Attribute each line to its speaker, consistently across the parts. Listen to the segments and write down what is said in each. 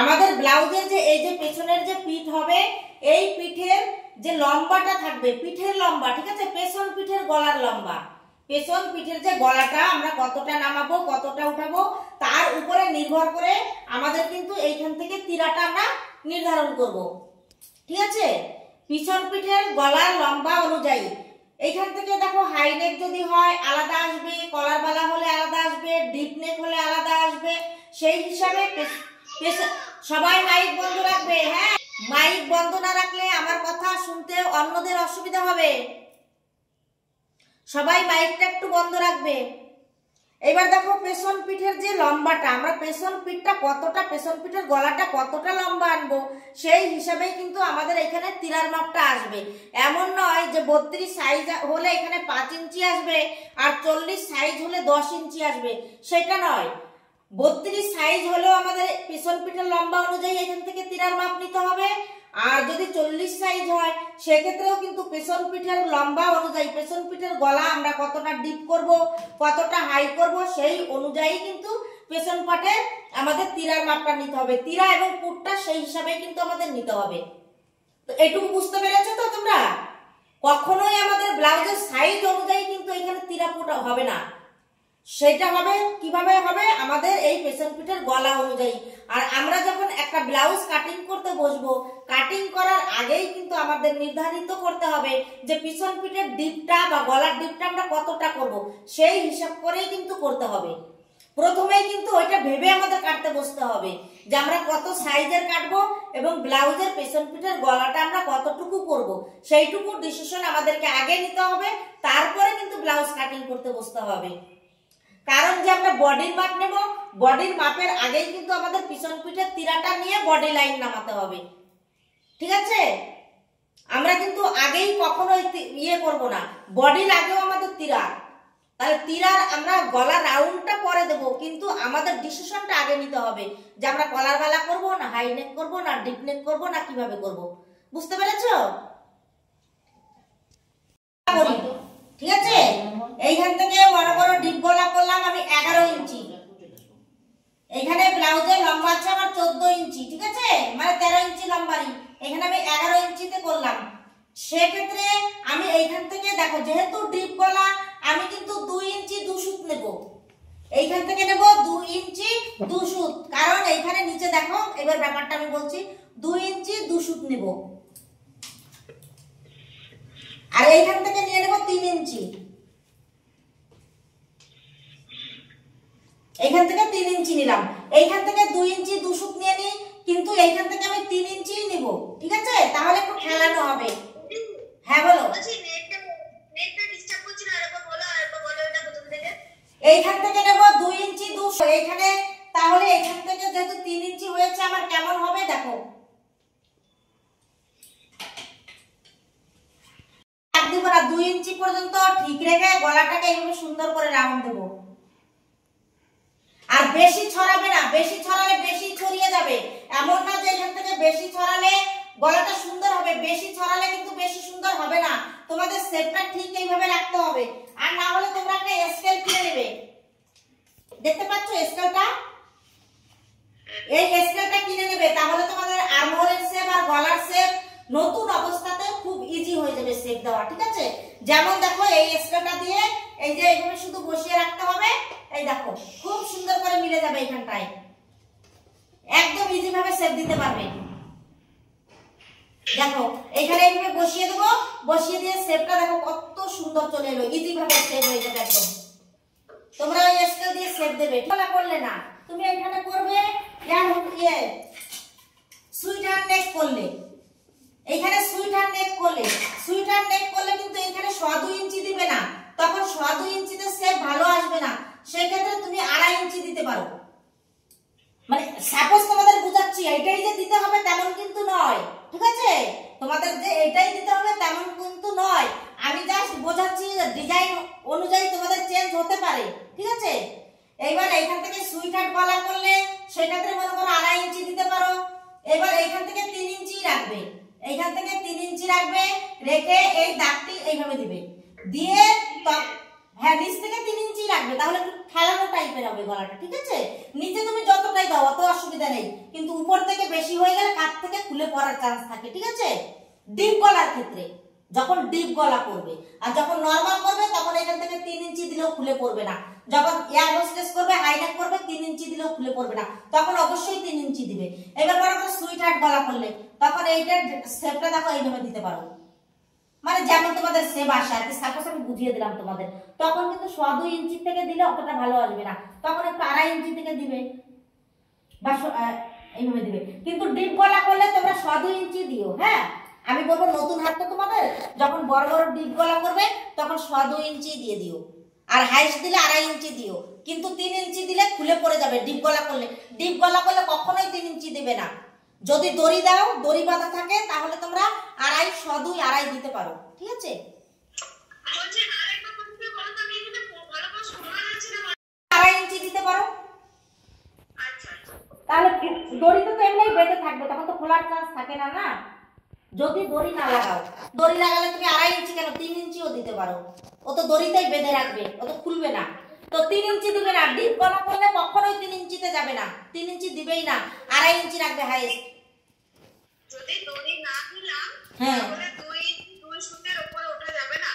Speaker 1: আমাদের ব্লাউজের যে এই যে পেছনের যে পিঠ হবে, এই পিঠের যে লম্বাটা থাকবে, পিঠের লম্বা, ঠিক আছে, পেছন পিঠের গলার লম্বা, পেছন পিঠের যে গলাটা আমরা কতটা নামাবো কতটা উঠাবো তার উপরে নির্ভর করে আমাদের কিন্তু এইখান থেকে তিরাটা আমরা নির্ধারণ করব। ঠিক আছে, পিছন পিঠের গলার লম্বা অনুযায়ী এইখান থেকে দেখো হাই নেক যদি হয় আলাদা আসবে, কলার বালা হলে আলাদা আসবে, ডিপ নেক হলে আলাদা আসবে। সেই হিসাবে সবাই মাইক বন্ধ রাখবে। হ্যাঁ, মাইক বন্ধ না রাখলে আমার কথা শুনতে অন্যদের অসুবিধা হবে। সবাই মাইকটা একটু বন্ধ রাখবে। এবার দেখো পেছন পিঠের যে লম্বাটা, আমরা পেছন পিঠটা কতটা, পেছন পিঠের গলাটা কতটা লম্বা আনবো সেই হিসাবেই কিন্তু আমাদের এখানে তিরার মাপটা আসবে। এমন নয় যে 32 সাইজ হলে এখানে 5 ইঞ্চি আসবে আর 40 সাইজ হলে 10 ইঞ্চি আসবে, সেটা নয়। 32 সাইজ হলেও আমাদের পেছন পিঠের লম্বা অনুযায়ী এখান থেকে তিরার মাপ নিতে হবে। আর যদি 40 সাইজ হয় সেক্ষেত্রেও কিন্তু পেছন পিঠের লম্বা অনুযায়ী, পেছন পিঠের গলা আমরা কতটা ডিপ করব কতটা হাই করব সেই অনুযায়ী কিন্তু পেছন পাটে আমাদের তিরার মাপটা নিতে হবে। তিরা এবং পুটটা সেই হিসাবে কিন্তু আমাদের নিতে হবে। তো এটুকু বুঝতে পেরেছো তো তোমরা? কখনোই আমাদের ব্লাউজের সাইজ অনুযায়ী কিন্তু এখানে তিরা পুট হবে না, সেটা হবে কিভাবে হবে, আমাদের এই পেছন পিঠের গলা অনুযায়ী। আর আমরা যখন একটা ব্লাউজ কাটিং করতে বসবো, কাটিং করার আগেই কিন্তু আমাদের নির্ধারিত করতে হবে যে পিছন পিঠের ডিপটা বা গলার ডিপটা আমরা কতটা করব, সেই হিসাব করেই কিন্তু করতে হবে। প্রথমেই কিন্তু ওইটা ভেবে আমাদের কাটতে বসতে হবে যে আমরা কত সাইজের কাটবো এবং ব্লাউজের পেছন পিঠের গলাটা আমরা কতটুকু করব, সেইটুকু ডিসিশন আমাদেরকে আগে নিতে হবে। তারপরে কিন্তু ব্লাউজ কাটিং করতে বসতে হবে। কারণ যে আমরা বডির মাপ নেব, বডির মাপের আগেই কিন্তু আমাদের পিছন পিঠের তিরাটা নিয়ে বডি লাইন নামাতে হবে। ঠিক আছে, আমরা কিন্তু আগেই কখনো ইয়ে করব না, বডির আগেও আমাদের তিরা, তাহলে তিরার আমরা গলা রাউন্ডটা পরে দেব, কিন্তু আমাদের ডিসিশনটা আগে নিতে হবে যে আমরা কলার বালা করব না হাই নেক করব না ডিপ নেক করব না কিভাবে করব। বুঝতে পেরেছো? ঠিক আছে, এইখান থেকে মনে করো ডিপ গলা করলাম আমি 11 ইঞ্চি, এখানে ব্লাউজের লম্বা আছে আমার 14 ইঞ্চি, ঠিক আছে, মানে 13 ইঞ্চি লম্বারই, এখানে আমি 11 ইঞ্চিতে করলাম। সেক্ষেত্রে আমি এইখান থেকে দেখো যেহেতু ডিপ গলা আমি কিন্তু 2 ইঞ্চি 2 সুত নেব, এইখান থেকে নেব 2 ইঞ্চি 2 সুত, কারণ এইখানে নিচে দেখো এবার ব্যাপারটা আমি বলছি 2 ইঞ্চি 2 সুত নেব। আর এইখান থেকে নিয়ে নেব 3 ইঞ্চি, এইখান থেকে 3 ইঞ্চি নিলাম, এইখান থেকে 2 ইঞ্চি 2 সুত নিয়ে নি, কিন্তু এইখান থেকে আমি 3 ইঞ্চি নিব। ঠিক আছে, তাহলে একটু খেলানো হবে। হ্যাঁ বলো। এইখান থেকে নেব 2 ইঞ্চি 2 সুত, এইখানে তাহলে এইখান থেকে যেহেতু 3 ইঞ্চি হয়েছে আমার কেমন হবে দেখো, 2 ইঞ্চি পর্যন্ত ঠিক রেখে গলাটাকে এইভাবে সুন্দর করে রাউন্ড দেব। আর বেশি ছড়াবে না, বেশি ছড়ালে বেশি ছড়িয়ে যাবে, এমন না যে এখান থেকে বেশি ছড়ালে গলাটা সুন্দর হবে, বেশি ছড়ালে কিন্তু বেশি সুন্দর হবে না। তোমাদের শেপটা ঠিক এইভাবে রাখতে হবে, আর না হলে তোমরা একটা স্কেল কিনে নেবে। দেখতে পাচ্ছ স্কেলটা? এই স্কেলটা কিনে নেবে, তাহলে তোমাদের আর্মহোলের শেপ আর গলার শেপ নতুন অবস্থাতে খুব ইজি হয়ে যাবে শেপ দেওয়া। ঠিক আছে, যেমন দেখো এই স্কেলটা দিয়ে এই যে এইভাবে শুধু বসিয়ে রাখতে হবে, এই দেখো খুব সুন্দর করে মিলে যাবে, এখানটায় একদম ইজি ভাবে শেপ দিতে পারবে। দেখো এখানে এইভাবে বসিয়ে দেবো, বসিয়ে দিয়ে শেপটা দেখো কত সুন্দর চলে এলো, ইজি ভাবে শেপ হয়ে যাবে একদম। তোমরা ওই স্কেল দিয়ে শেপ দেবে, না করলে না, তুমি এখানে করবে সুইটার নেক করলে, এইখানে সুইটার নেক করলে, সুইটার নেক করলে কিন্তু এখানে 2.5 ইঞ্চি দিবে না, তখন 2.5 ইঞ্চিতে শেপ ভালো আসবে না, সেক্ষেত্রে তুমি 2.5 ইঞ্চি দিতে পারো। মানে সাপোজ তোমাদের বুঝাচ্ছি, এটাই যে দিতে হবে তেমন কিন্তু নয়। ঠিক আছে, তোমাদের যে এটাই দিতে হবে তেমন কিন্তু নয়, আমি জাস্ট বোঝাচ্ছি ডিজাইন অনুযায়ী তোমাদের চেঞ্জ হতে পারে। ঠিক আছে, এইবার এইখান থেকে সুইটার গলা করলে সেক্ষেত্রে মনে করো 2.5 ইঞ্চি দিতে পারো। এবার এইখান থেকে 3 ইঞ্চি রাখবে, এইখান থেকে 3 ইঞ্চি রাখবে, রেখে এই দাগটি এইভাবে দিবে, দিয়ে হ্যাঁ নিচ থেকে 3 ইঞ্চি রাখবে, তাহলে একটু খেলানো টাইপের হবে গলাটা, ঠিক আছে? নিচে তুমি যতটাই দাও অত অসুবিধা নেই, কিন্তু উপর থেকে বেশি হয়ে গেলে কাঁধ থেকে খুলে পড়ার চান্স থাকে, ঠিক আছে? ডিপ গলার ক্ষেত্রে, যখন ডিপ গলা করবে, আর যখন নরমাল করবে তখন এখান থেকে 3 ইঞ্চি দিলেও খুলে পড়বে না। যখন এয়ার হোস্টেস করবে, হাই নেক করবে, 3 ইঞ্চি দিলেও খুলে পড়বে না, তখন অবশ্যই 3 ইঞ্চি দিবে। এবার বড় করে সুইট হার্ট গলা করলে তখন এইটার শেপটা দেখো এইভাবে দিতে পারো, মানে যেমন তোমাদের সেভ আসে আর কি, সাপোজ আমি বুঝিয়ে দিলাম তোমাদের, তখন কিন্তু 2.5 ইঞ্চি থেকে দিলে অতটা ভালো আসবে না, তখন একটু 2.5 ইঞ্চি থেকে দিবে বা এইভাবে দিবে। কিন্তু ডিপ গলা করলে তোমরা 2.5 ইঞ্চি দিও। হ্যাঁ আমি বলবো নতুন হাত তো তোমাদের, যখন বড় বড় ডিপ গলা করবে তখন 2.5 ইঞ্চি দিয়ে দিও, আর হাইস্ট দিলে 2.5 ইঞ্চি দিও, কিন্তু 3 ইঞ্চি দিলে খুলে পড়ে যাবে ডিপ গলা করলে। ডিপ গলা করলে কখনোই 3 ইঞ্চি দেবে না। যদি দড়ি দাও, দড়ি বাঁধা থাকে, তাহলে তোমরা 2.5, 2.5, 2.5 দিতে পারো, ঠিক আছে? 2.5 ইঞ্চি দিতে পারো, তাহলে দড়িতে তো এমনি বেঁধে থাকবে, তখন তো খোলার চান্স থাকে না। না যদি দড়ি না লাগাও, দড়ি লাগালে তুমি 2.5 ইঞ্চি কেন 3 ইঞ্চিও দিতে পারো, ও তো দড়িতেই বেঁধে রাখবে, ও তো খুলবে না। তো 3 ইঞ্চি দিবে না, ডিপ গলা করলে কখনোই 3 ইঞ্চিতে যাবে না, 3 ইঞ্চি দিবেই না, 2.5 ইঞ্চি রাখবে হাইস্ট।
Speaker 2: যদি দড়ি না দিলাম
Speaker 1: হ্যাঁ
Speaker 2: তাহলে 2 সুতের উপরে ওঠা যাবে না।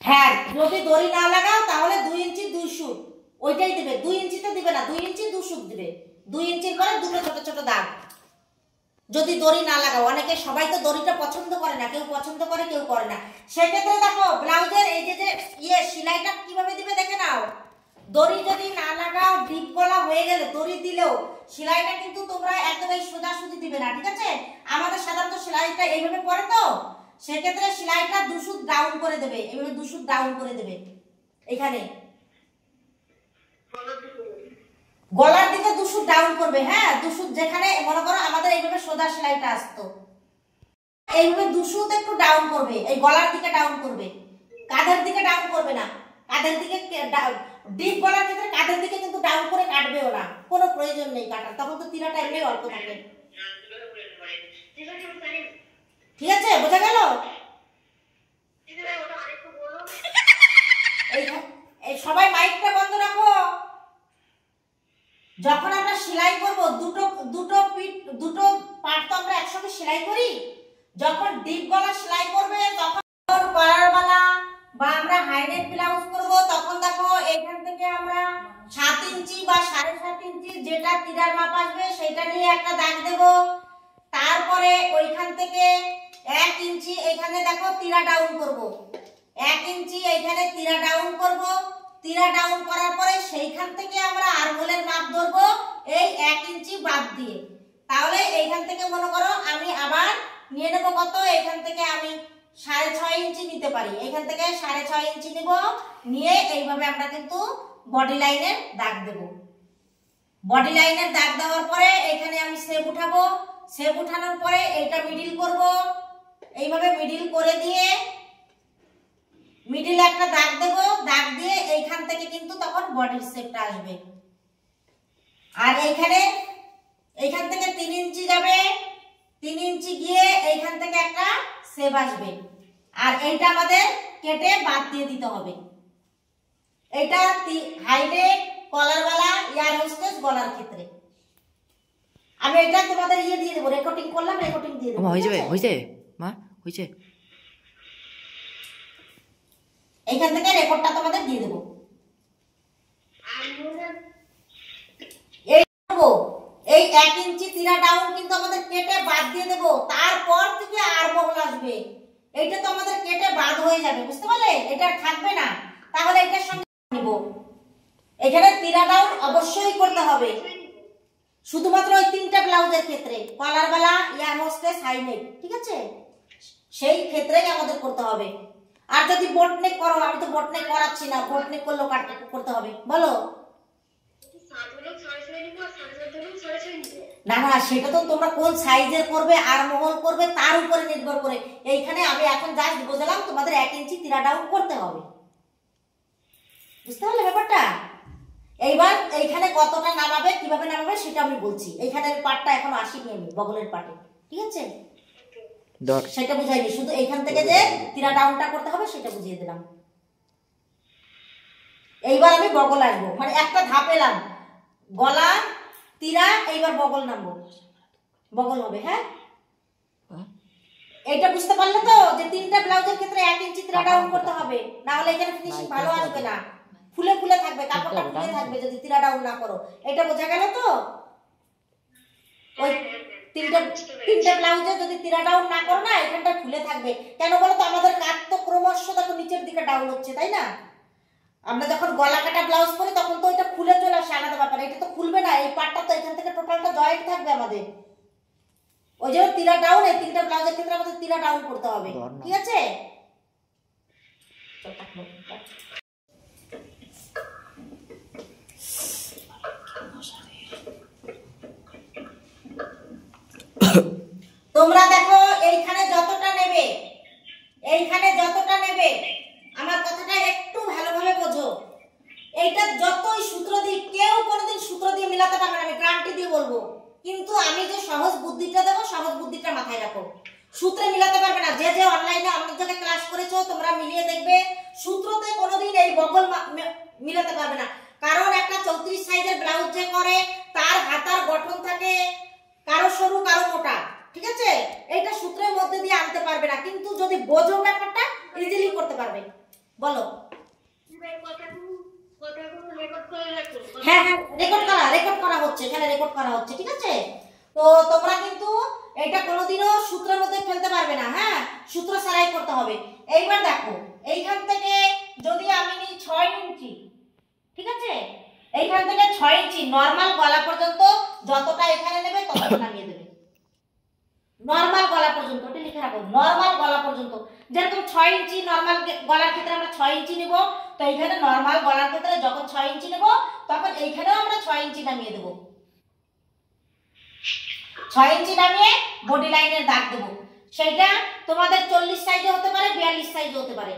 Speaker 1: হ্যাঁ যদি দড়ি না লাগাও তাহলে 2 ইঞ্চি 2 সুত ওইটাই দিবে, 2 ইঞ্চিতে দিবে না, 2 ইঞ্চি 2 সুত দিবে, 2 ইঞ্চির পরে দুটো ছোট ছোট দাগ। যদি দড়ি না লাগাও, অনেকে সবাই তো দড়িটা পছন্দ করে না, কেউ পছন্দ করে কেউ করে না, সেক্ষেত্রে দেখো ব্লাউজের এই যে সেলাইটা কিভাবে দিবে দেখে নাও। দড়ি যদি না লাগাও, ডিপ গলা হয়ে গেলে দড়ি দিলেও সেলাইটা কিন্তু তোমরা একদম এই সোজাসুজি দিবে না, ঠিক আছে? আমাদের সাধারণত সেলাইটা এইভাবে পড়ে, তো সেক্ষেত্রে সেলাইটা 2 সুত ডাউন করে দেবে, এইভাবে 2 সুত ডাউন করে দেবে এখানে গলার দিকে 2 সুত ডাউন করবে। হ্যাঁ 2 সুত, যেখানে মনে করো আমাদের এইভাবে সোজা সেলাইটা আসতো, এইভাবে 2 সুত একটু ডাউন করবে, এই গলার দিকে ডাউন করবে, কাঁধের দিকে ডাউন করবে না। কাঁধের দিকে ডিপ গলার ক্ষেত্রে কাঁধের দিকে কিন্তু ডাউন করে কাটবেও না, কোনো প্রয়োজন নেই কাটার, তখন তো তিরাটা এমনি অল্প থাকে, ঠিক আছে? বোঝা গেল? এই সবাই মাইকটা বন্ধ রাখো। যখন আমরা সেলাই করব, দুটো পার্ট তো আমরা একসঙ্গে সেলাই করি, যখন ডিপ গলা সেলাই করবে তখন কলার গলা বা আমরা হাইনেক ব্লাউজ করব, তখন দেখো এখান থেকে আমরা 7 ইঞ্চি বা 7.5 ইঞ্চি যেটা তিরার মাপ আসবে সেটা নিয়ে একটা দাগ দেব, তারপরে ওইখান থেকে 1 ইঞ্চি এখানে দেখো তিরা ডাউন করব, 1 ইঞ্চি এখানে তিরা ডাউন করব, তিরা ডাউন করার পরে সেইখান থেকে আমরা আরমোলের মাপ ধরবো এই 1 ইঞ্চি বাদ দিয়ে। তাহলে এইখান থেকে মনে করো আমি আবার নিয়ে নেব কত, এখান থেকে আমি 6.5 ইঞ্চি নিতে পারি, এখান থেকে 6.5 ইঞ্চি নিব, নিয়ে এইভাবে আমরা কিন্তু বডি লাইনের দাগ দেব। বডি লাইনের দাগ দেওয়ার পরে এখানে আমি শেপ উঠাবো, শেপ উঠানোর পরে এইটা মিডিল করব, এইভাবে মিডিল করে দিয়ে মিডিলে একটা দাগ দেব, দাগ দিয়ে এইখান থেকে কিন্তু তখন বডির শেপটা আসবে। আর এইখান থেকে 3 ইঞ্চি যাবে, 3 ইঞ্চি গিয়ে এইখান থেকে একটা শেপ আসবে, আর এইটা আমাদের কেটে বাদ দিয়ে দিতে হবে। এটা হাইনেক, কলারওয়ালা, এয়ার হোস্টেস গলার ক্ষেত্রে আমি এটা তোমাদের দিয়ে দেবো, রেকর্ডিং করলাম, রেকর্ডিং দিয়ে দেবো।
Speaker 3: হইছে মা, হইছে।
Speaker 1: এইখান থেকে রেকর্ডটা তোমাদের দিয়ে দেবো। এই 1 ইঞ্চি তিরা ডাউন কিন্তু আমাদের কেটে বাদ দিয়ে দেব, তারপর থেকে আরমহল আসবে, এইটা তো আমাদের কেটে বাদ হয়ে যাবে, বুঝতে পারলে? এটা থাকবে না, তাহলে এটার সঙ্গে নিব। এখানে তিরা ডাউন অবশ্যই করতে হবে, শুধুমাত্র ওই 3টা ব্লাউজের ক্ষেত্রে, কলারওয়ালা, এয়ার হোস্টেস, হাইনেক, ঠিক আছে? সেই ক্ষেত্রেই আমাদের করতে হবে। আর যদি বোটনেক করো, আমি তো বোটনেক করাচ্ছি না, বোটনেক করলেও করতে হবে, বলো? না না, সেটা তো তোমরা কোন সাইজের করবে আর মহল করবে তার উপরে নির্ভর করে। এইখানে আমি এখন জাস্ট বুঝলাম তোমাদের 1 ইঞ্চি তিরা ডাউন করতে হবে, বুঝতে পারলে ব্যাপারটা? এইবার এইখানে কতটা নামাবে, কিভাবে নামাবে সেটা আমি বলছি। এইখানের পার্টটা এখনো আসিনি আমি, বগলের পার্টে, ঠিক আছে? সেটা বুঝাইনি, শুধু এইখান থেকে যে তিরা ডাউনটা করতে হবে সেটা বুঝিয়ে দিলাম। এইবার আমি বগল আসবো, মানে একটা ধাপ এলাম, গলা তীরা, এইবার বগল নামবো, বগল হবে। হ্যাঁ, এইটা বুঝতে পারলে তো যে তিনটা ব্লাউজের ক্ষেত্রে 1 ইঞ্চি তীরা ডাউন করতে হবে, না হলে এখানে ফিনিশিং ভালো আসবে না, ফুলে ফুলে থাকবে, কাপড়টা ফুলে থাকবে যদি তীরা ডাউন না করো। এটা বোঝা গেল তো? ওই তিনটা ব্লাউজে যদি তীরা ডাউন না করো না, এখানটা ফুলে থাকবে। কেন বলো তো, আমাদের কাট তো ক্রমশ দেখো নিচের দিকে ডাউন হচ্ছে, তাই না? আমরা যখন গলা কাটা ব্লাউজ করি তখন তো এটা খুলে চলে আসে, আলাদা ব্যাপার। এটা তো খুলবে না, এই পার্টটা তো এখান থেকে টোটালটা জয়েন্ট থাকবে আমাদের। ওই জন্য তীরা ডাউন, এই তিনটা ব্লাউজের ক্ষেত্রে আমাদের তীরা ডাউন করতে হবে, ঠিক আছে? তোমরা দেখো এইখানে যতটা নেবে, এইখানে যতটা নেবে, আমার কথাটা একটু ভালোভাবে বোঝো। এইটা যতই সূত্র দিই, কেউ কোনোদিন সূত্র দিয়ে মিলাতে পারবে না, আমি গ্যারান্টি দিয়ে বলবো। কিন্তু আমি যে সহজ বুদ্ধিটা দেবো, সহজ বুদ্ধিটা মাথায় রাখো। সূত্রে মিলাতে পারবে না। যে যে অনলাইনে অনেক জায়গায় ক্লাস করেছো, তোমরা মিলিয়ে দেখবে, সূত্রতে কোনোদিন এই বগল মিলাতে পারবে না। কারণ একটা 34 সাইজের ব্লাউজ যে করে, তার হাতার গঠন থাকে কারো সরু কারো মোটা, ঠিক আছে? এইটা সূত্রের মধ্যে দিয়ে আনতে পারবে না, কিন্তু যদি বোঝো ব্যাপারটা ইজিলি করতে পারবে। বলো। হ্যাঁ হ্যাঁ, রেকর্ড করা হচ্ছে, এখানে রেকর্ড করা হচ্ছে, ঠিক আছে? তো তোমরা কিন্তু এটা কোনোদিনও সূত্রের মধ্যে ফেলতে পারবে না। হ্যাঁ, সূত্র সারাই করতে হবে। এইবার দেখো, এইখান থেকে যদি আমি নিই 6 ইঞ্চি, ঠিক আছে? এইখান থেকে 6 ইঞ্চি নরমাল গলা পর্যন্ত যতটা এখানে নেবে ততটা নামিয়ে দেবে। নরমাল গলা পর্যন্ত, ওটা লিখে রাখো, নরমাল গলা পর্যন্ত। যেরকম 6 ইঞ্চি নরমাল গলার ক্ষেত্রে আমরা 6 ইঞ্চি নেব, তো এইখানে নরমাল গলার ক্ষেত্রে যখন 6 ইঞ্চি নেব, তখন এইখানেও আমরা 6 ইঞ্চি নামিয়ে দেব। 6 ইঞ্চি নামিয়ে বডি লাইনের দাগ দেব। সেটা তোমাদের 40 সাইজে হতে পারে, 42 সাইজে হতে পারে,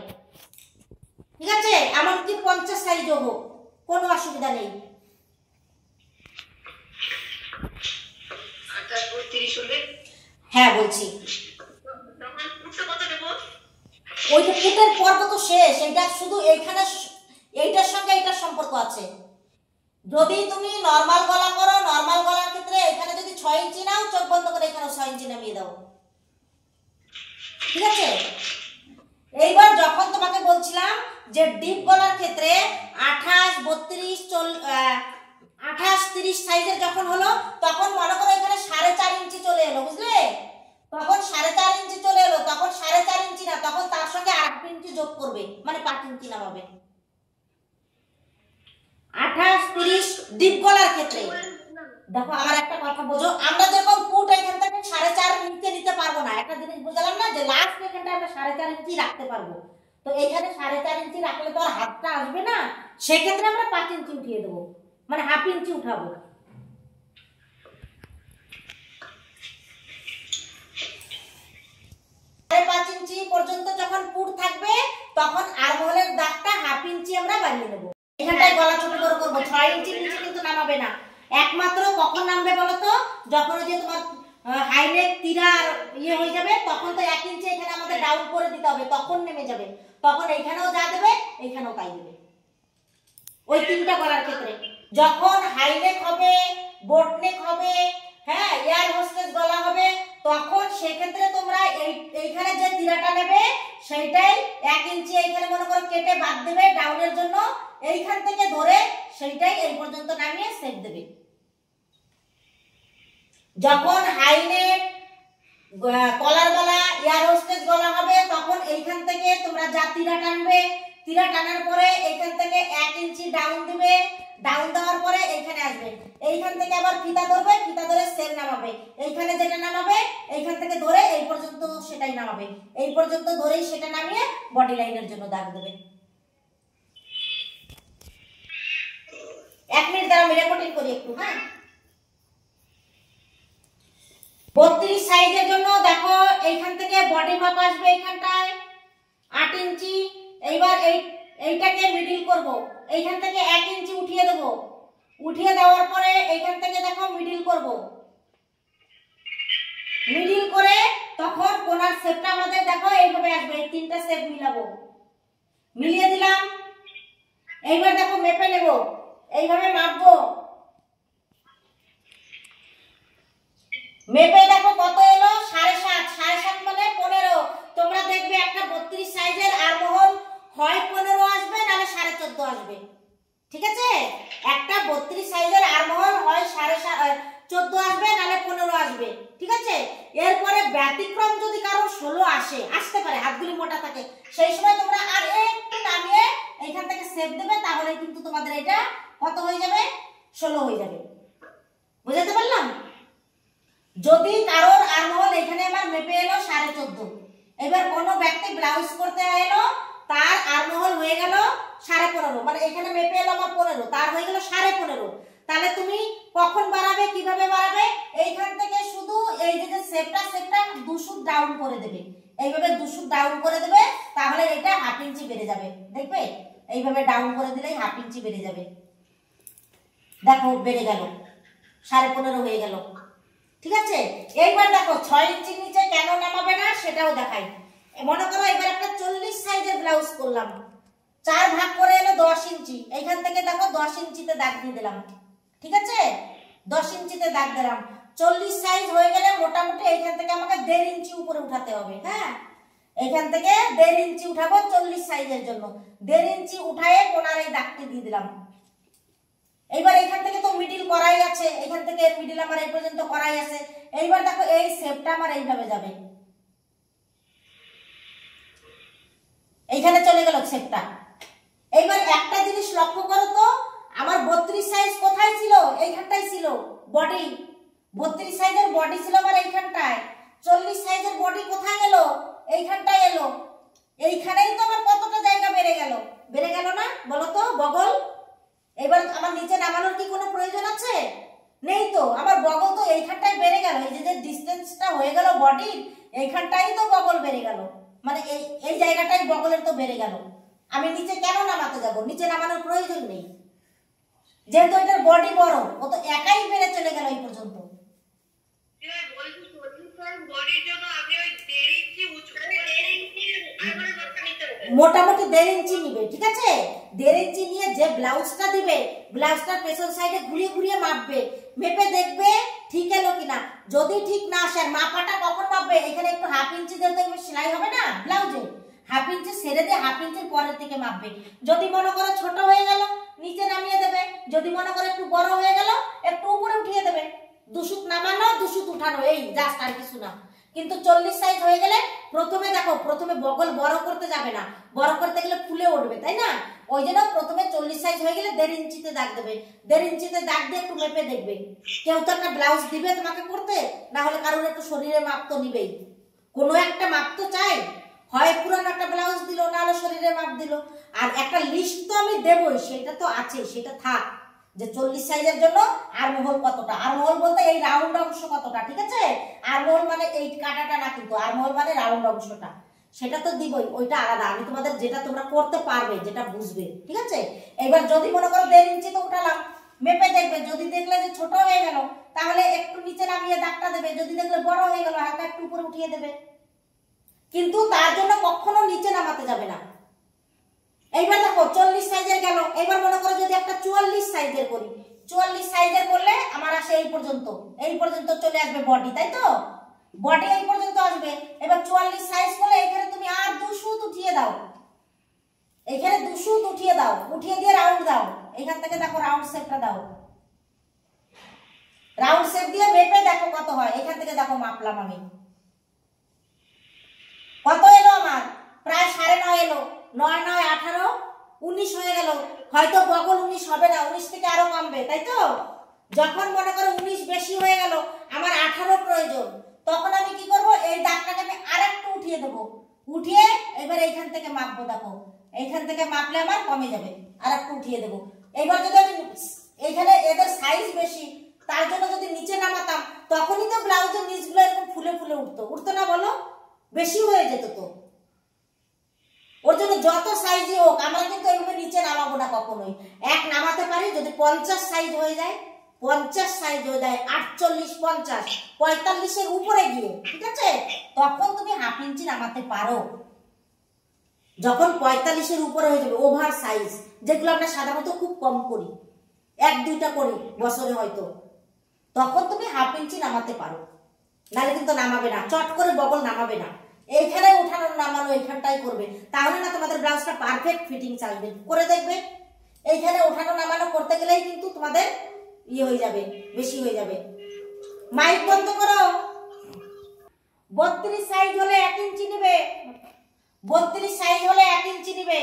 Speaker 1: ঠিক আছে? এমনকি 50 সাইজও হোক, কোনো অসুবিধা নেই। হ্যাঁ বলছি, ওইটা পুটের পর্ব তো শেষ, এটা শুধু এইখানে এইটার সঙ্গে এইটার সম্পর্ক আছে। যদি তুমি নরমাল গলা করো, নরমাল গলার ক্ষেত্রে এখানে যদি 6 ইঞ্চি নাও, চোখ বন্ধ করে এখানে 6 ইঞ্চি নামিয়ে দাও, ঠিক আছে? এইবার যখন তোমাকে বলছিলাম যে ডিপ গলার ক্ষেত্রে 28, 32, 28, 30 সাইজের যখন হলো, তখন মনে করো এখানে 4.5 ইঞ্চি চলে এলো, বুঝলে? তখন 4.5 ইঞ্চি চলে এলো, তখন 4.5 ইঞ্চি না, তখন তার সঙ্গে 8 ইঞ্চি যোগ করবে, মানে 5 ইঞ্চি নামাবে। 28, 30 ডিপ গলার ক্ষেত্রে। দেখো আমার একটা কথা বোঝো, আমরা যখন পুট এখান থেকে 4.5 ইঞ্চি নিতে পারবো না, একটা জিনিস বুঝলাম না, যে লাস্ট এখানটা আমরা 4.5 ইঞ্চি রাখতে পারবো। তো এখানে 4.5 ইঞ্চি রাখলে তো আর হাতটা আসবে না, সেক্ষেত্রে আমরা 5 ইঞ্চি উঠিয়ে দেবো, মানে হাফ ইঞ্চি উঠাবো। পাঁচ ইঞ্চি পর্যন্ত যখন পুট থাকবে, তখন আরমহলের দাগটা হাফ ইঞ্চি আমরা বাড়িয়ে নেবো। এখানটায় গলা ছোট করে করবো, 6 ইঞ্চির নিচে কিন্তু নামাবে না। একমাত্র কখন নামবে বলো তো, যখন ওই যে তোমার হাইনেক তীরার ইয়ে হয়ে যাবে, তখন তো 1 ইঞ্চি এখানে আমাদের ডাউন করে দিতে হবে, তখন নেমে যাবে। তখন এইখানেও যা দেবে, এইখানেও তাই দেবে, ওই তিনটা গলার ক্ষেত্রে। যখন হাইনেক হবে, বোটনেক হবে, হ্যাঁ, এয়ার হোস্টেস গলা হবে, তখন সেক্ষেত্রে তোমরা এইখানে যে তীরাটা নেবে, সেইটাই 1 ইঞ্চি এইখানে মনে করো কেটে বাদ দেবে ডাউনের জন্য, এইখান থেকে ধরে সেইটাই এই পর্যন্ত নামিয়ে সেট দেবে। যখন হাইনেক, কলার গলা, এয়ার হোস্টেস গলা হবে, তখন এইখান থেকে তোমরা যা তীরা টানবে, তীরা টানার পরে এইখান থেকে 1 ইঞ্চি ডাউন দিবে, ডাউন দেওয়ার পরে এইখানে আসবে, এইখান থেকে আবার ফিতা ধরবে, ফিতা ধরে সেম নামাবে, এইখানে যেটা নামাবে এইখান থেকে ধরে এই পর্যন্ত সেটাই নামাবে, এই পর্যন্ত ধরেই সেটা নামিয়ে বডি লাইনের জন্য দাগ দেবে। 1 মিনিট দাঁড়াও, আমি রেকর্ডিং করি একটু। হ্যাঁ, 32 সাইজের জন্য দেখো এইখান থেকে বডি মাপ আসবে এইখানটায় 8 ইঞ্চি। এইবার এইটাকে মিডল করব, এইখান থেকে 1 ইঞ্চি উঠিয়ে দেব, উঠিয়ে দেওয়ার পরে এইখান থেকে দেখো মিডল করব, মিডল করে তখন কোণার শেপটা আমাদের দেখো এইভাবে আসবে, এই তিনটা শেপ মিলাবো, মিলিয়ে দিলাম। এইবার দেখো মেপে নেব, এইভাবে মাপবো, মেপে দেখো কত এলো 7.5, 7.5 মানে 15। তোমরা দেখবে একটা 32 সাইজের আরমহল হয় 15 আসবে নাহলে 14.5 আসবে, ঠিক আছে? একটা 32 সাইজের আরমহল হয় 14.5 আসবে নাহলে 15 আসবে, ঠিক আছে? এরপরে ব্যতিক্রম যদি কারো 16 আসতে পারে, হাতগুলি মোটা থাকে, সেই সময় তোমরা আর একটু নামিয়ে এইখান থেকে সেভ দেবে, তাহলে কিন্তু তোমাদের এটা কত হয়ে যাবে, 16 হয়ে যাবে। বুঝাতে পারলাম? যদি কারোর আরমহল এখানে আমার মেপে এলো 14.5, এবার কোনো ব্যক্তি ব্লাউজ করতে এলো, তার আরমহল হয়ে গেল 15.5, মানে এখানে মেপে এলো আমার 15, তার হয়ে গেল 15.5। তাহলে তুমি কখন বাড়াবে, কিভাবে বাড়াবে? এইখান থেকে শুধু এই যে শেপটা 2 সুত ডাউন করে দেবে, এইভাবে 2 সুত ডাউন করে দেবে, তাহলে এটা 1/2 ইঞ্চি বেড়ে যাবে। দেখবে এইভাবে ডাউন করে দিলেই 1/2 ইঞ্চি বেড়ে যাবে। দেখো বেড়ে গেল, 15.5 হয়ে গেল, ঠিক আছে? এইবার দেখো 6 ইঞ্চির নিচে কেন নামাবে না সেটাও দেখাই। মনে করো এবার একটা 40 সাইজের ব্লাউজ করলাম, 4 ভাগ করে এলো 10 ইঞ্চি, এইখান থেকে দেখো 10 ইঞ্চিতে দাগ দিয়ে দিলাম, ঠিক আছে? 10 ইঞ্চিতে দাগ দিলাম। 40 সাইজ হয়ে গেলে মোটামুটি এইখান থেকে আমাকে 1.5 ইঞ্চি উপরে উঠাতে হবে। হ্যাঁ, এইখান থেকে 1.5 ইঞ্চি উঠাবো 40 সাইজের জন্য। 1.5 ইঞ্চি উঠায়ে কোনার এই দাগটি দিয়ে দিলাম। এইবার এইখান থেকে তো মিডিল করাই আছে, এইখান থেকে এর মিডিল আমার এই পর্যন্ত করাই আছে। এইবার দেখো এই শেপটা আমার এইভাবে যাবে, এইখানে চলে গেল শেপটা। এইবার একটা জিনিস লক্ষ্য করো তো, আমার 32 সাইজ কোথায় ছিল? এইখানটাই ছিল, বডি। 32 সাইজের বডি ছিল আমার এইখানটায়। 40 সাইজের বডি কোথায় গেল? এইখানটায় এলো। এইখানেই তো আমার কতটা জায়গা বেড়ে গেল, বেড়ে গেল না? বলো তো বগল। এবার আমার নিচে নামানোর কি কোনো প্রয়োজন আছে? নেই তো। আমার বগল তো এইখানটায় বেড়ে গেল, এই যে ডিসটেন্সটা হয়ে গেল বডির, এইখানটাই তো বগল বেড়ে গেল, মানে এই জায়গাটাই বগলের তো বেড়ে গেল। আমি নিচে কেন নামাতে যাব? নিচে নামানোর প্রয়োজন নেই, যেহেতু এটার বডি বড়, ও তো একাই বেড়ে চলে গেল এই পর্যন্ত।
Speaker 2: বডির জন্য আমি ওই 1.5 ইঞ্চি উঁচু করে 1.5 ইঞ্চি আরমহলের মাপটা নিতে হবে।
Speaker 1: মোটামুটি 1.5 ইঞ্চি নিবে, ঠিক আছে? 1.5 ইঞ্চি নিয়ে যে ব্লাউজটা দিবে, ব্লাউজটার পেছন সাইডে ঘুরিয়ে ঘুরিয়ে মাপবে, মেপে দেখবে ঠিক এলো কিনা। যদি ঠিক না আসে, মাপাটা কখন মাপবে? এখানে একটু 1/2 ইঞ্চি দিলে তো সেলাই হবে না ব্লাউজে, 1/2 ইঞ্চি ছেড়ে দিয়ে 1/2 ইঞ্চির পরের দিকে মাপবে। যদি মনে করো ছোট হয়ে গেল, নিচে নামিয়ে দেবে। যদি মনে করো একটু বড় হয়ে গেল, একটু উপরে উঠিয়ে দেবে। 2 সুত নামানো, 2 সুত উঠানো, এই জাস্ট, আর কিছু না। কিন্তু 40 সাইজ হয়ে গেলে প্রথমে দেখো, প্রথমে বগল বড় করতে যাবে না, বড় করতে গেলে ফুলে উঠবে, তাই না? ওই জন্য প্রথমে 40 সাইজ হয়ে গেলে 1.5 ইঞ্চিতে দাগ দেবে। 1.5 ইঞ্চিতে দাগ দিয়ে একটু মেপে দেখবে। কেউ তো একটা ব্লাউজ দিবে তোমাকে করতে, না হলে কারোর একটু শরীরের মাপ তো নিবেই, কোনো একটা মাপ তো চাই। হয় পুরানো একটা ব্লাউজ দিল, না হলে শরীরের মাপ দিল। আর একটা লিস্ট তো আমি দেবই, সেটা তো আছে, সেটা থাক, যে 40 সাইজের জন্য আরমহল কতটা। আরমহল বলতে এই রাউন্ড অংশ কতটা, ঠিক আছে? আরমহল মানে এই কাটাটা না, কিন্তু আরমহল মানে রাউন্ড অংশটা, সেটা তো দিবই, ওইটা আলাদা। আমি তোমাদের যেটা তোমরা করতে পারবে, যেটা বুঝবে, ঠিক আছে? এবার যদি মনে করো 1.5 ইঞ্চি তো উঠালাম, মেপে দেখবে। যদি দেখলে যে ছোট হয়ে গেল, তাহলে একটু নিচে নামিয়ে দাগটা দেবে। যদি দেখলে বড় হয়ে গেল, হালকা একটু উপরে উঠিয়ে দেবে। কিন্তু তার জন্য কখনো নিচে নামাতে যাবে না। এইবার দেখো 40 সাইজের গেল। এবার মনে করো যদি একটা 44 সাইজের করি, 44 সাইজের করলে আমার আসে এই পর্যন্ত, এই পর্যন্ত চলে আসবে বডি, তাই তো? বডি এই পর্যন্ত আসবে। এবার 44 সাইজ করলে এখানে তুমি আর 2 সুত উঠিয়ে দাও, এখানে 2 সুত উঠিয়ে দাও, উঠিয়ে দিয়ে রাউন্ড দাও। এখান থেকে দেখো রাউন্ড শেপটা দাও, রাউন্ড শেপ দিয়ে মেপে দেখো কত হয়। এখান থেকে দেখো মাপলাম আমি, কত এলো আমার? প্রায় 9.5 এলো। 9 9 18 19 হয়ে গেল। হয়তো বগল 19 হবে না, 19 থেকে আরো কমবে, তাই তো? যখন মনে করো 19 বেশি হয়ে গেল, আমার 18 প্রয়োজন, তখন আমি কি করব? এই দাগটাকে আমি আরেকটু উঠিয়ে দেব। উঠিয়ে এবার এইখান থেকে মাপবো। দেখো এইখান থেকে মাপলে আমার কমে যাবে, আরেকটু উঠিয়ে দেব। এবার যদি আমি এইখানে এদের সাইজ বেশি, তার জন্য যদি নিচে নামাতাম, তখনই তো ব্লাউজের নিচগুলো এরকম ফুলে ফুলে উঠতো, উঠতো না বলো? বেশি হয়ে যেত তো। ওর জন্য যত সাইজই হোক, আমরা কিন্তু এইভাবে নিচে নামাবো না কখনোই। এক নামাতে পারি যদি 50 সাইজ হয়ে যায়, 50 সাইজ হয়ে যায়, 48 50 45 এর উপরে গিয়ে, ঠিক আছে? তখন তুমি 1/2 ইঞ্চি নামাতে পারো। যখন 45 এর উপরে হয়ে যাবে, ওভার সাইজ, যেগুলো আমরা সাধারণত খুব কম করি, 1-2টা করি বছরে হয়তো, তখন তুমি 1/2 ইঞ্চি নামাতে পারো, নাহলে কিন্তু নামাবে না, চট করে বগল নামাবে না, এইখানে উঠানো নামানো এইখানটাই করবে, তাহলে না তোমাদের ব্লাউজটা পারফেক্ট ফিটিং আসবে। করে দেখবে, এইখানে উঠানো নামানো করতে গেলেই কিন্তু তোমাদের ইয়ে হয়ে যাবে, বেশি হয়ে যাবে। মাইক বন্ধ করো। 32 সাইজ হলে 1 ইঞ্চি নেবে, 32 সাইজ হলে 1 ইঞ্চি নেবে,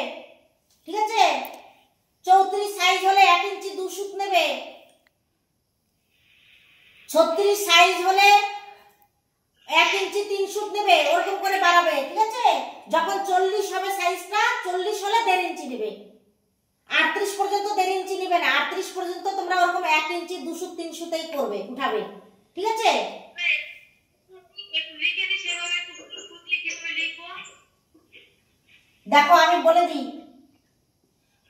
Speaker 1: ঠিক আছে? 34 সাইজ হলে 1 ইঞ্চি 2 সুত নেবে, 36 সাইজ হলে 1 ইঞ্চি 3 সুত নেবে, ওরকম করে বাড়াবে, ঠিক আছে? যখন 40 হবে সাইজটা, 40 হলে 1.5 ইঞ্চি নেবে, 38 পর্যন্ত 1.5 ইঞ্চি নেবে না, 38 পর্যন্ত তোমরা ওরকম 1 ইঞ্চি 2 সুত 3 সুতেই করবে, উঠাবে, ঠিক আছে? দেখো আমি বলে দিই,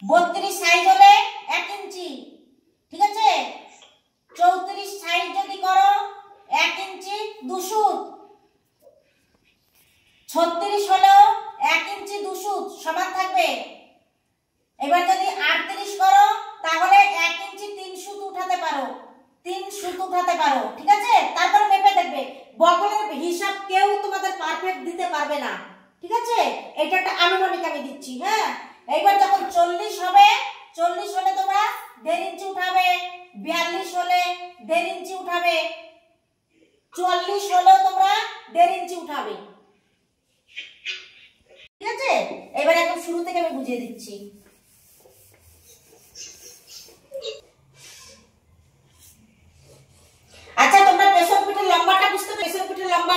Speaker 1: 32 সাইজ হলে 1 ইঞ্চি, ঠিক আছে? 34 সাইজ যদি করো 1 ইঞ্চি 2 সুত, 36 হলো 1 ইঞ্চি 2 সুত সমান থাকবে। এবার যদি 38 করো তাহলে 1 ইঞ্চি 3 সুত উঠাতে পারো, 3 সুত উঠাতে পারো, ঠিক আছে? তারপর মেপে দেখবে, বগলের হিসাব কেউ তোমাদের পারফেক্ট দিতে পারবে না, ঠিক আছে? এটা একটা আনুমানিক আমি দিচ্ছি, হ্যাঁ? এইবার যখন 40 হবে, 40 হলে তোমরা 1.5 ইঞ্চি উঠাবে, 42 হলে 1.5 ইঞ্চি উঠাবে, 40 হলেও তোমরা 1.5 ইঞ্চি উঠাবে, ঠিক আছে? এবার একদম শুরু থেকে আমি বুঝিয়ে দিচ্ছি। আচ্ছা, তোমরা পেছন পিঠের লম্বাটা বুঝতে পেরেছো? পেছন পিঠের লম্বা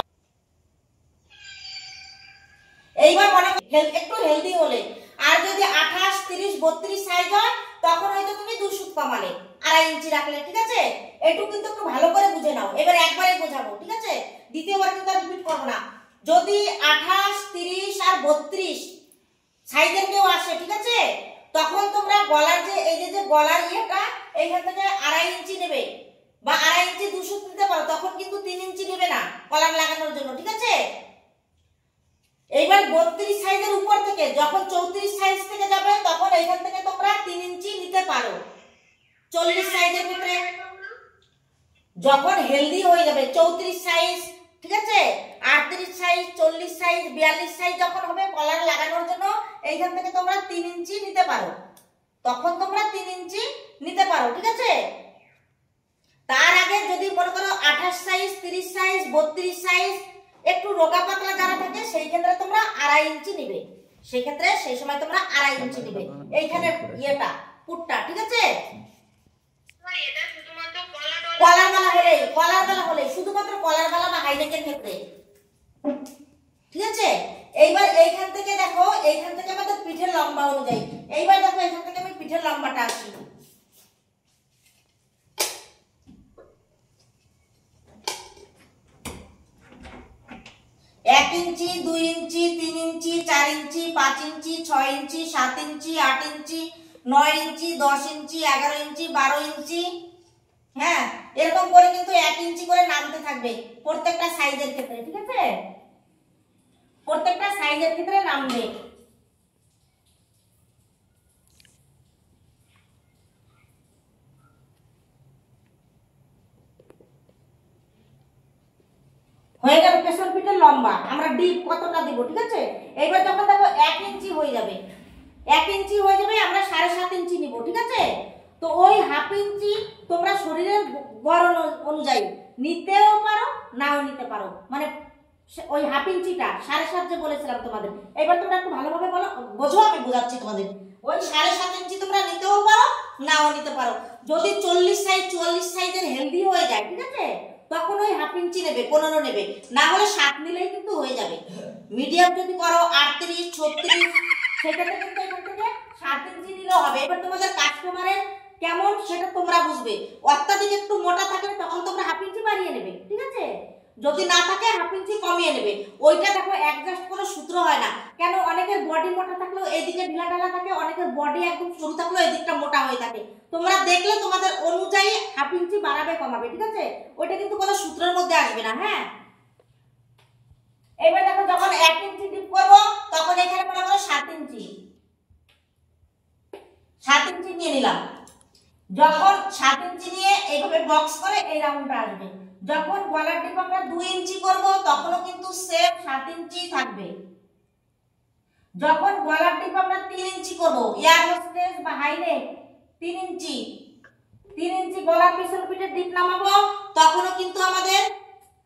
Speaker 1: এইবার মনে একটু হেলদি হলে, আর যদি 28, 30, 32 সাইজ হয় তখন হয়তো তুমি 2 সুত কমালে, 2.5 ইঞ্চি রাখলে, ঠিক আছে? একটু কিন্তু একটু ভালো করে বুঝে নাও, এবার একবারে বোঝাবো, ঠিক আছে? দ্বিতীয়বার কিন্তু আর রিপিট করব না। যদি 28, 30 আর 32 সাইজের কেউ আসে, ঠিক আছে, তখন তোমরা গলার যে এই যে গলার ইয়েটা এইখান থেকে 2.5 ইঞ্চি নেবে, বা 2.5 ইঞ্চি 2 সুত নিতে পারো, তখন কিন্তু 3 ইঞ্চি নেবে না কলার লাগানোর জন্য, ঠিক আছে? এইবার 32 সাইজের উপর থেকে যখন 34 সাইজ থেকে যাবে তখন এইখান থেকে তোমরা 3 ইঞ্চি নিতে পারো। 40 সাইজের ভিতরে যখন হেলদি হয়ে যাবে 34 সাইজ, ঠিক আছে, 38 সাইজ, 40 সাইজ, 42 সাইজ যখন হবে কলার লাগানোর জন্য, এইখান থেকে তোমরা 3 ইঞ্চি নিতে পারো, তখন তোমরা 3 ইঞ্চি নিতে পারো, ঠিক আছে? তার আগে যদি মনে করো 28 সাইজ, 30 সাইজ, 32 সাইজ একটু রোগা পাতলা যারা থাকে সেই ক্ষেত্রে তোমরা 2.5 ইঞ্চি নিবে, সেই ক্ষেত্রে সেই সময় তোমরা 2.5 ইঞ্চি নিবে এইখানে ইয়েটা পুটটা, ঠিক আছে?
Speaker 2: এটা শুধুমাত্র
Speaker 1: কলার গলা হলে শুধুমাত্র কলার গলা বা হাইনেকের ক্ষেত্রে, ঠিক আছে? এইবার এইখান থেকে দেখো, এইখান থেকে আমাদের পিঠের লম্বা অনুযায়ী, এইবার দেখো এইখান থেকে আমি পিঠের লম্বাটা আসি। 1 ইঞ্চি, 2 ইঞ্চি, 3 ইঞ্চি, 4 ইঞ্চি, 5 ইঞ্চি, 6 ইঞ্চি, 7 ইঞ্চি, 8 ইঞ্চি, 9 ইঞ্চি, 10 ইঞ্চি, 11 ইঞ্চি, 12 ইঞ্চি, হ্যাঁ, এরকম করে কিন্তু 1 ইঞ্চি করে নামতে থাকবে প্রত্যেকটা সাইজের ক্ষেত্রে, ঠিক আছে? প্রত্যেকটা সাইজের ক্ষেত্রে নামবে। হয়ে গেল পেছন পিঠের লম্বা, আমরা ডিপ কতটা দিব, ঠিক আছে? এইবার যখন দেখো 1 ইঞ্চি হয়ে যাবে, 1 ইঞ্চি হয়ে যাবে, আমরা 7.5 ইঞ্চি নিব, ঠিক আছে? তো ওই 1/2 ইঞ্চি তোমরা শরীরের গড়ন অনুযায়ী নিতেও পারো, নাও নিতে পারো, মানে ওই 1/2 ইঞ্চিটা 7.5 যে বলেছিলাম তোমাদের, এবার তোমরা একটু ভালোভাবে বলো, বোঝো, আমি বোঝাচ্ছি তোমাদের। ওই 7.5 ইঞ্চি তোমরা নিতেও পারো, নাও নিতে পারো। যদি 40 সাইজ, 44 সাইজের হেলদি হয়ে যায়, ঠিক আছে, তখন ওই 1/2 ইঞ্চি নেবে, 15 নেবে, না হলে 7 নিলেই কিন্তু হয়ে যাবে। মিডিয়াম যদি করো 38, 36, সেক্ষেত্রে কিন্তু এখান থেকে 7 ইঞ্চি নিলেও হবে। এবার তোমাদের কাস্টমারের কেমন সেটা তোমরা বুঝবে। অত্যাধিক একটু মোটা থাকলে তখন তোমরা 1/2 ইঞ্চি বাড়িয়ে নেবে, ঠিক আছে? যদি না থাকে 1/2 ইঞ্চি কমিয়ে নেবে। ওইটা দেখো অ্যাডজাস্ট কোনো সূত্র হয় না, কেন অনেকের বডি মোটা থাকলেও এইদিকে ঢিলা ঢালা থাকে, অনেকের বডি একদম সরু থাকলেও এদিকটা মোটা হয়ে থাকে। তোমরা দেখলে তোমাদের অনুযায়ী 1/2 ইঞ্চি বাড়াবে কমাবে, ঠিক আছে? ওইটা কিন্তু কোনো সূত্রের মধ্যে আসবে না, হ্যাঁ? এবার দেখো যখন 1 ইঞ্চি ডিপ করব তখন এখানে মনে করো 7 ইঞ্চি, 7 ইঞ্চি নিয়ে নিলাম। যখন 7 ইঞ্চি নিয়ে এইভাবে বক্স করে এই রাউন্ডটা আসবে। যখন গলার ডিপ আমরা 2 ইঞ্চি করব তখনও কিন্তু সেম 7 ইঞ্চি থাকবে। যখন গলার ডিপ আমরা 3 ইঞ্চি করব, এয়ার হোস্টেস বা হাই নেক 3 ইঞ্চি গলার পেছন পিঠের ডিপ নামাবো, তখনও কিন্তু আমাদের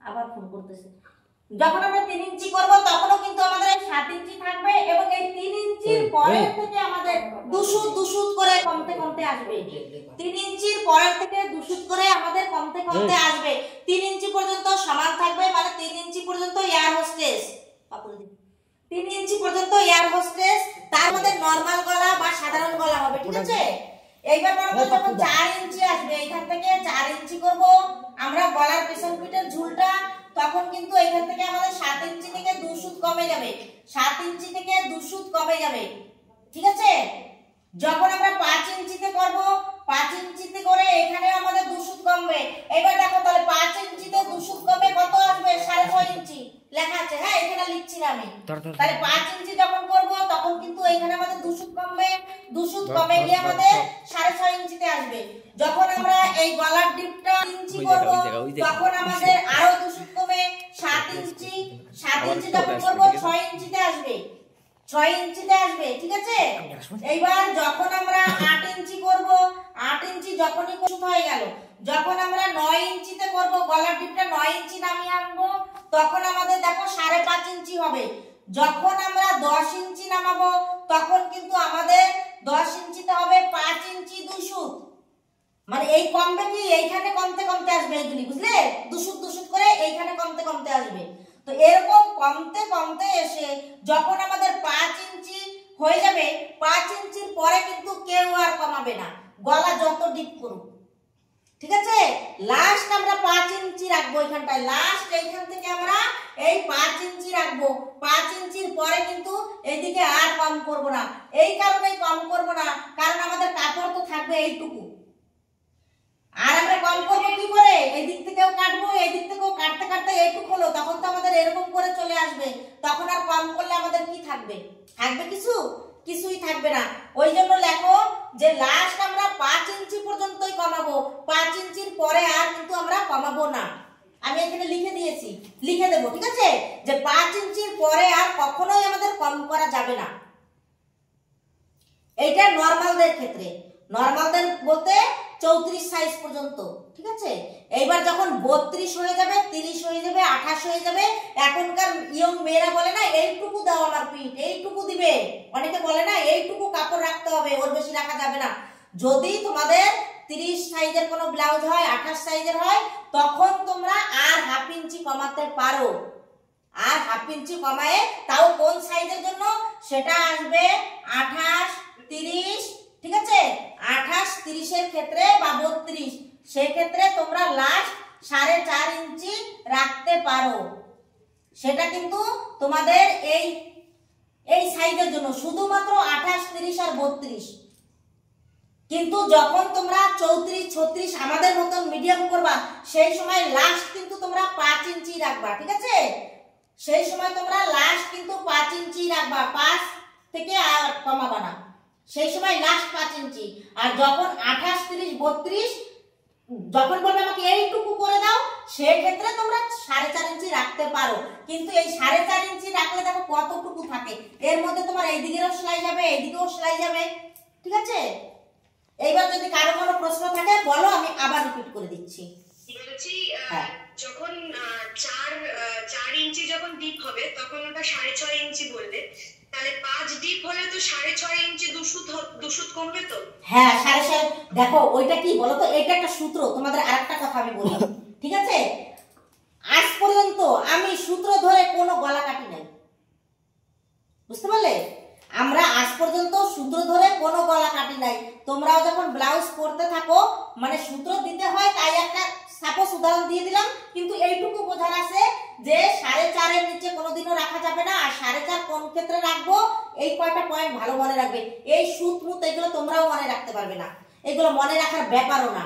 Speaker 1: আবার ফোন করতেছে, যখন আমরা 3 ইঞ্চি করব তখনও কিন্তু আমাদের 7 ইঞ্চি থাকবে এবং এই 3 ইঞ্চির পরের থেকে আমাদের দুশুত করে কমতে আসবে। 3 ইঞ্চির পরের থেকে দুশুত করে আমাদের কমতে আসবে। 3 ইঞ্চি পর্যন্ত সমান থাকবে, মানে 3 ইঞ্চি পর্যন্ত এয়ার হোস্টেস, 3 ইঞ্চি পর্যন্ত এয়ার হোস্টেস, তার মধ্যে নরমাল গলা বা সাধারণ গলা হবে। ঠিক আছে, এইবার আমরা যখন 4 ইঞ্চি আসবে, এখান থেকে 4 ইঞ্চি করব আমরা গলার পেছন পিঠের ঝুলটা, তখন কিন্তু এখান থেকে আমাদের 7 ইঞ্চি থেকে 2 সুত কমে যাবে। 7 ইঞ্চি থেকে 2 সুত কমে যাবে। ঠিক আছে, যখন আমরা 5 ইঞ্চিতে করব, 5 ইঞ্চিতে করে এখানে আমাদের 2 সুত কমবে। এবার দেখো তাহলে 5 ইঞ্চিতে 2 সুত কমে কত আসবে? 6.5 ইঞ্চি লেখা আছে। হ্যাঁ, এখানে লিখছি না আমি। তাহলে 5 ইঞ্চি যখন করব তখন কিন্তু এখানে আমাদের 2 সুত কমবে। 2 সুত কমে গিয়ে আমাদের 6.5 ইঞ্চিতে আসবে। যখন আমরা এই গলার ডিপটা ইঞ্চি করব তখন আমাদের আরো 2 সুত কমে 7 ইঞ্চি যখন করব 6 ইঞ্চিতে আসবে। 6 ইঞ্চিতে আসবে। ঠিক আছে, এইবার যখন আমরা 8 ইঞ্চি করব, 8 ইঞ্চি যখনই সুত হয়ে গেল, যখন আমরা 9 ইঞ্চিতে করব, গলার ডিপটা 9 ইঞ্চি নামিয়ে আনবো, তখন আমাদের দেখো 5.5 ইঞ্চি হবে। যখন আমরা 10 ইঞ্চি নামাবো তখন কিন্তু আমাদের 10 ইঞ্চিতে হবে 5 ইঞ্চি 2 সুত। মানে এই কমবে কি, এইখানে কমতে আসবে এগুলি, বুঝলে? 2 সুত করে এইখানে কমতে আসবে। তো এরকম কমতে এসে যখন আমাদের 5 ইঞ্চি হয়ে যাবে, 5 ইঞ্চির পরে কিন্তু কেউ আর কমাবে না, গলা যত ডিপ করুক। ঠিক আছে, লাস্ট আমরা 5 ইঞ্চি রাখবো এখানটায়, লাস্ট এইখান থেকে আমরা এই 5 ইঞ্চি রাখবো। 5 ইঞ্চির পরে কিন্তু এইদিকে আর কম করব না। এই কারণেই কম করব না, কারণ আমাদের কাপড় তো থাকবে এইটুকু। আর আমরা কম করবো কি করে? এই দিক থেকেও কাটবো, এই দিক থেকেও কাটতে এইটুকু হলো, তখন তো আমাদের এরকম করে চলে আসবে। তখন আর কম করলে আমাদের কি থাকবে? কিছুই থাকবে না। ওই জন্য লেখো যে লাস্ট আমরা 5 ইঞ্চি পর্যন্তই কমাবো, 5 ইঞ্চির পরে আর কিন্তু আমরা কমাবো না। আমি এখানে লিখে দিয়েছি, লিখে দেবো। ঠিক আছে, যে 5 ইঞ্চির পরে আর কখনোই আমাদের কম করা যাবে না। এইটা নরমালদের ক্ষেত্রে, নরমালদের বলতে 34 সাইজ পর্যন্ত। ঠিক আছে, এইবার যখন 32 হয়ে যাবে, 30 হয়ে যাবে, 28 হয়ে যাবে, এখনকার ইয়ং মেয়েরা বলে না এইটুকু দাও আমার পিঠ, এইটুকু দিবে। অনেকে বলে না এইটুকু কাপড় রাখতে হবে, ওর বেশি রাখা যাবে না। যদি তোমাদের 30 সাইজের কোনো ব্লাউজ হয়, 28 সাইজের হয়, তখন তোমরা আর হাফ ইঞ্চি কমাতে পারো। আর হাফ ইঞ্চি কমায়ে, তাও কোন সাইজের জন্য? সেটা আসবে 28, 30। ঠিক আছে, 28, 30 এর ক্ষেত্রে বা 32, সেই ক্ষেত্রে তোমরা লাস্ট 4.5 ইঞ্চি রাখতে পারো। সেটা কিন্তু তোমাদের এই সাইজের জন্য, শুধুমাত্র 28, 30 আর 32। কিন্তু যখন তোমরা 34, 36 আমাদের মতন মিডিয়াম করবা, সেই সময় লাস্ট কিন্তু তোমরা 5 ইঞ্চি রাখবা। ঠিক আছে, সেই সময় তোমরা লাস্ট কিন্তু 5 ইঞ্চি রাখবা, 5 থেকে আর কমাবা না। সেই সময় লাস্ট 5 ইঞ্চি। আর যখন 28, 30, 32 যখন বলবে আমাকে এইটুকু করে দাও, সেক্ষেত্রে তোমরা 4.5 ইঞ্চি রাখতে পারো। কিন্তু এই 4.5 ইঞ্চি রাখলে দেখো কতটুকু থাকে, এর মধ্যে তোমার এইদিকেও সেলাই যাবে, এইদিকেও সেলাই যাবে। ঠিক আছে, এইবার যদি কারো কোনো প্রশ্ন থাকে বলো, আমি আবার রিপিট করে দিচ্ছি।
Speaker 2: বলছি যখন 4 ইঞ্চি যখন ডিপ হবে তখন ওটা 6.5 ইঞ্চি বলবে, তাহলে 5 ডিপ হলে তো 6.5 ইঞ্চি 2 সুত কমবে তো?
Speaker 1: হ্যাঁ, 6.5। দেখো ওইটা কি বলো তো, এটা একটা সূত্র। তোমাদের আরেকটা কথা আমি বলি। ঠিক আছে, আজ পর্যন্ত আমি সূত্র ধরে কোনো গলা কাটি নাই, বুঝতে পারলে? আমরা আজ পর্যন্ত সূত্র ধরে কোনো গলা কাটি নাই। তোমরাও যখন ব্লাউজ করতে থাকো, মানে সূত্র দিতে হয়, তাই একটা সাপোজ উদাহরণ দিয়ে দিলাম। কিন্তু এইটুকু বোঝার আছে যে 4.5 এর নিচে কোনোদিনও রাখা যাবে না। আর 4.5 কোন ক্ষেত্রে রাখবো, এই কয়টা পয়েন্ট ভালো মনে রাখবে। এই সূত্র এগুলো তোমরাও মনে রাখতে পারবে না, এগুলো মনে রাখার ব্যাপারও না।